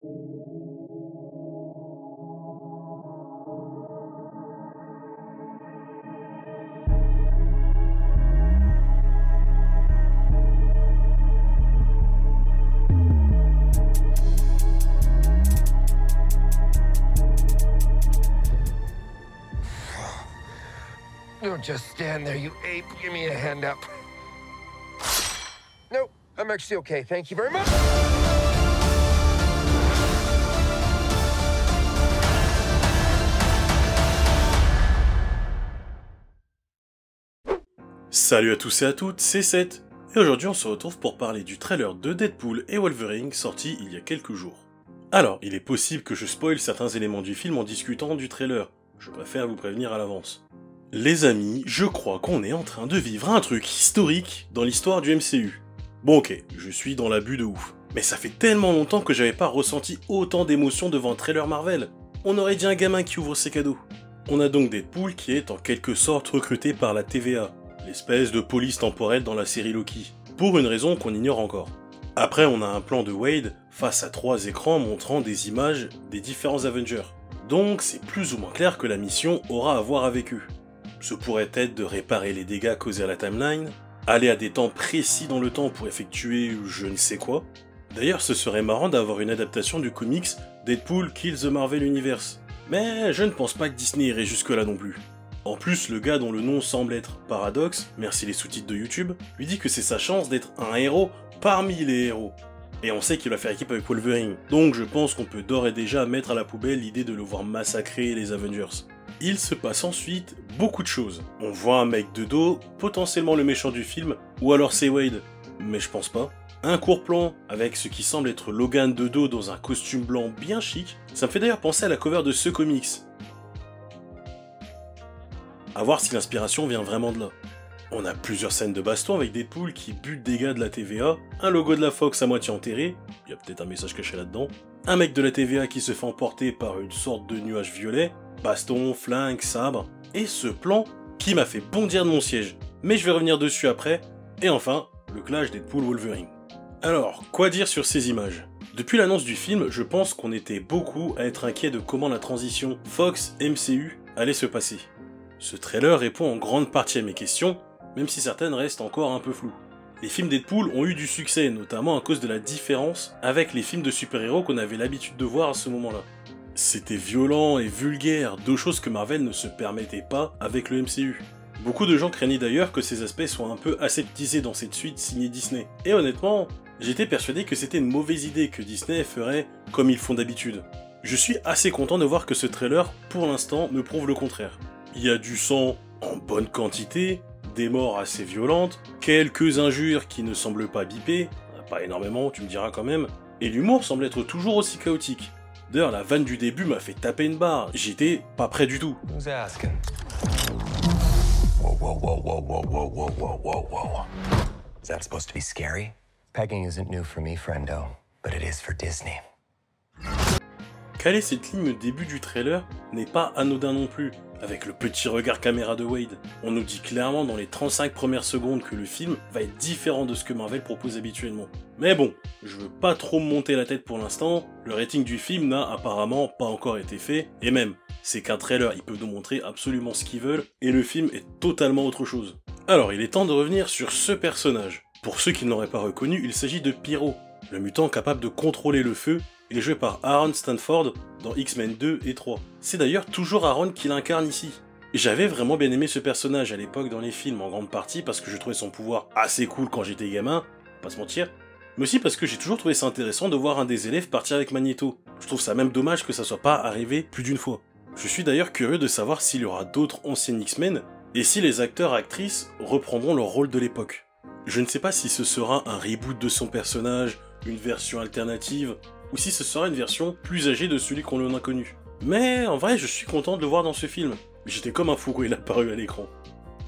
Don't just stand there, you ape. Give me a hand up. No, I'm actually okay. Thank you very much. Salut à tous et à toutes, c'est Seth, et aujourd'hui on se retrouve pour parler du trailer de Deadpool et Wolverine sorti il y a quelques jours. Alors, il est possible que je spoil certains éléments du film en discutant du trailer, je préfère vous prévenir à l'avance. Les amis, je crois qu'on est en train de vivre un truc historique dans l'histoire du MCU. Bon ok, je suis dans l'abus de ouf, mais ça fait tellement longtemps que j'avais pas ressenti autant d'émotions devant un trailer Marvel. On aurait dit un gamin qui ouvre ses cadeaux. On a donc Deadpool qui est en quelque sorte recruté par la TVA, l'espèce de police temporelle dans la série Loki, pour une raison qu'on ignore encore. Après on a un plan de Wade face à 3 écrans montrant des images des différents Avengers. Donc c'est plus ou moins clair que la mission aura à voir avec eux. Ce pourrait être de réparer les dégâts causés à la timeline, aller à des temps précis dans le temps pour effectuer je ne sais quoi. D'ailleurs ce serait marrant d'avoir une adaptation du comics Deadpool Kills the Marvel Universe. Mais je ne pense pas que Disney irait jusque là non plus. En plus, le gars dont le nom semble être Paradox, merci les sous-titres de YouTube, lui dit que c'est sa chance d'être un héros parmi les héros. Et on sait qu'il va faire équipe avec Wolverine, donc je pense qu'on peut d'ores et déjà mettre à la poubelle l'idée de le voir massacrer les Avengers. Il se passe ensuite beaucoup de choses. On voit un mec de dos, potentiellement le méchant du film, ou alors c'est Wade, mais je pense pas. Un court plan avec ce qui semble être Logan de dos dans un costume blanc bien chic, ça me fait d'ailleurs penser à la cover de ce comics. A voir si l'inspiration vient vraiment de là. On a plusieurs scènes de baston avec Deadpool qui bute des gars de la TVA, un logo de la Fox à moitié enterré, il y a peut-être un message caché là-dedans, un mec de la TVA qui se fait emporter par une sorte de nuage violet, baston, flingue, sabre, et ce plan qui m'a fait bondir de mon siège. Mais je vais revenir dessus après, et enfin, le clash Deadpool-Wolverine. Alors, quoi dire sur ces images ? Depuis l'annonce du film, je pense qu'on était beaucoup à être inquiet de comment la transition Fox-MCU allait se passer. Ce trailer répond en grande partie à mes questions, même si certaines restent encore un peu floues. Les films Deadpool ont eu du succès, notamment à cause de la différence avec les films de super-héros qu'on avait l'habitude de voir à ce moment-là. C'était violent et vulgaire, deux choses que Marvel ne se permettait pas avec le MCU. Beaucoup de gens craignaient d'ailleurs que ces aspects soient un peu aseptisés dans cette suite signée Disney. Et honnêtement, j'étais persuadé que c'était une mauvaise idée que Disney ferait comme ils font d'habitude. Je suis assez content de voir que ce trailer, pour l'instant, me prouve le contraire. Il y a du sang en bonne quantité, des morts assez violentes, quelques injures qui ne semblent pas biper, pas énormément, tu me diras quand même, et l'humour semble être toujours aussi chaotique. D'ailleurs, la vanne du début m'a fait taper une barre, j'étais pas prêt du tout. Who's asking? Whoa. Is that supposed to be scary? Pegging isn't new for me, friendo, but it is for Disney. Caler cette ligne au début du trailer n'est pas anodin non plus, avec le petit regard caméra de Wade. On nous dit clairement dans les 35 premières secondes que le film va être différent de ce que Marvel propose habituellement. Mais bon, je veux pas trop me monter la tête pour l'instant, le rating du film n'a apparemment pas encore été fait, et même, c'est qu'un trailer il peut nous montrer absolument ce qu'ils veulent, et le film est totalement autre chose. Alors il est temps de revenir sur ce personnage. Pour ceux qui ne l'auraient pas reconnu, il s'agit de Pyro, le mutant capable de contrôler le feu, et joué par Aaron Stanford dans X-Men 2 et 3. C'est d'ailleurs toujours Aaron qui l'incarne ici. J'avais vraiment bien aimé ce personnage à l'époque dans les films, en grande partie parce que je trouvais son pouvoir assez cool quand j'étais gamin, pas se mentir, mais aussi parce que j'ai toujours trouvé ça intéressant de voir un des élèves partir avec Magneto. Je trouve ça même dommage que ça soit pas arrivé plus d'une fois. Je suis d'ailleurs curieux de savoir s'il y aura d'autres anciens X-Men, et si les acteurs-actrices reprendront leur rôle de l'époque. Je ne sais pas si ce sera un reboot de son personnage, une version alternative, ou si ce sera une version plus âgée de celui qu'on en a connu. Mais en vrai, je suis content de le voir dans ce film. J'étais comme un fou quand il est apparu à l'écran.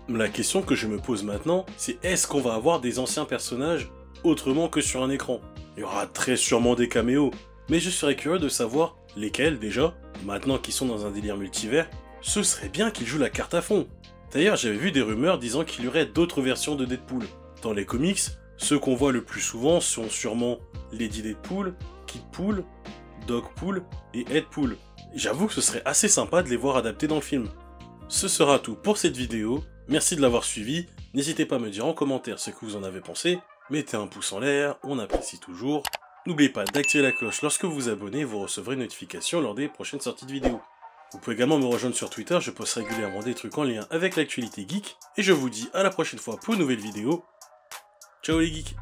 La question que je me pose maintenant, c'est est-ce qu'on va avoir des anciens personnages autrement que sur un écran? Il y aura très sûrement des caméos, mais je serais curieux de savoir lesquels déjà, maintenant qu'ils sont dans un délire multivers, ce serait bien qu'ils jouent la carte à fond. D'ailleurs, j'avais vu des rumeurs disant qu'il y aurait d'autres versions de Deadpool. Dans les comics, ceux qu'on voit le plus souvent sont sûrement Lady Deadpool, Kidpool, Dogpool et Headpool. J'avoue que ce serait assez sympa de les voir adaptés dans le film. Ce sera tout pour cette vidéo, merci de l'avoir suivi, n'hésitez pas à me dire en commentaire ce que vous en avez pensé, mettez un pouce en l'air, on apprécie toujours. N'oubliez pas d'activer la cloche lorsque vous vous abonnez, vous recevrez une notification lors des prochaines sorties de vidéos. Vous pouvez également me rejoindre sur Twitter, je poste régulièrement des trucs en lien avec l'actualité geek, et je vous dis à la prochaine fois pour une nouvelle vidéo. Ciao les geeks!